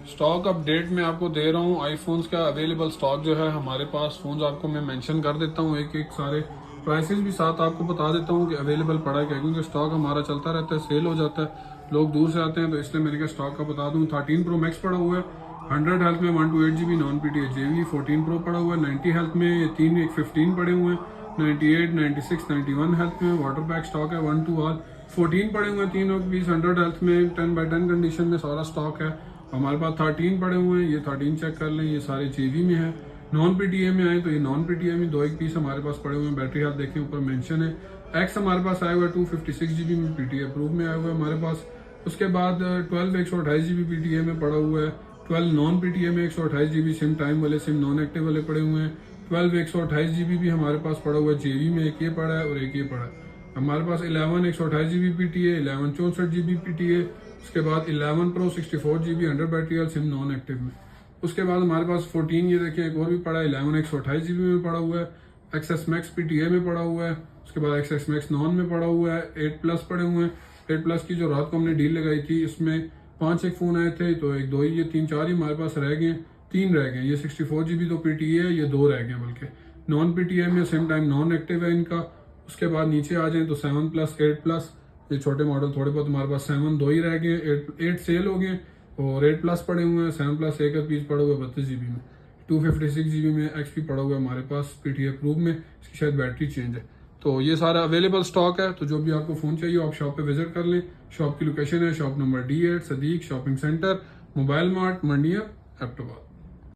Stock update में आपको दे रहा हूँ आईफोन्स का अवेलेबल स्टॉक जो है हमारे पास। फोन्स आपको मैं मेंशन कर देता हूँ, एक एक सारे प्राइसेस भी साथ आपको बता देता हूँ कि अवेलेबल पड़ा है क्या, क्योंकि स्टॉक हमारा चलता रहता है, सेल हो जाता है, लोग दूर से आते हैं, तो इसलिए मैंने कहा स्टॉक का बता दूँ। 13 प्रो मैक्स पड़ा हुआ है 100 हेल्थ में 128 GB non PTA JV। 14 pro पड़ा हुआ है 90 हेल्थ में, ये तीन एक 15 पड़े हुए हैं 98, 96, 91 हेल्थ में। वाटर बैक स्टॉक है 1 to all। 14 पड़े हुए हैं तीनों के पीस 100 हेल्थ में 10x10 कंडीशन में सारा स्टॉक है। हमारे पास 13 पड़े हुए हैं, ये 13 चेक कर लें, ये सारे JV में है। नॉन PTA में आए तो ये नॉन PTA में दो एक पीस हमारे पास पड़े हुए हैं। बैटरी हेल्थ देखें ऊपर मेंशन है। एक्स हमारे पास आया हुआ है 256 GB में PTA अप्रूव में आया हुआ है हमारे पास। उसके बाद 12 128 GB PTA में पड़ा हुआ है। 12 नॉन PTA में 128 GB सिम टाइम वाले, सिम नॉन एक्टिव वाले पड़े हुए हैं। 12 128 GB भी हमारे पास पड़ा हुआ है JV में, एक ये पड़ा है और एक ये पड़ा है हमारे पास। 11 128 GB PTA, 11 64 GB PTA। उसके बाद 11 Pro 64 GB 100 बैटरी वाला सिम नॉन एक्टिव में। उसके बाद हमारे पास 14 ये देखिए एक और भी पड़ा है 11 128 GB में पड़ा हुआ है। XS Max PTA में पड़ा हुआ है। उसके बाद XS Max नॉन में पड़ा हुआ है। 8 प्लस पड़े हुए हैं। 8 प्लस की जो रात को हमने डील लगाई थी इसमें 5 एक फोन आए थे, तो एक दो ही, ये 3 4 ही हमारे पास रह गए, 3 रह गए। ये 64 GB तो PTA है, ये 2 रह गए बल्कि। नॉन PTA में सिम टाइम नॉन एक्टिव है इनका। उसके बाद नीचे आ जाए तो 7 प्लस 8 प्लस, ये छोटे मॉडल थोड़े बहुत हमारे पास 7 दो ही रह गए, 8 सेल हो गए और 8 प्लस पड़े हुए हैं। 7 प्लस एक पीस पड़ा हुआ है 32 GB में। 256 GB में XP पड़ा हुआ है हमारे पास PTA अप्रूव में, इसकी शायद बैटरी चेंज है। तो ये सारा अवेलेबल स्टॉक है, तो जो भी आपको फ़ोन चाहिए आप शॉप पे विजिट कर लें। शॉप की लोकेशन है shop number D8 Sadiq shopping centre, mobile mart, Mandia, Abbottabad.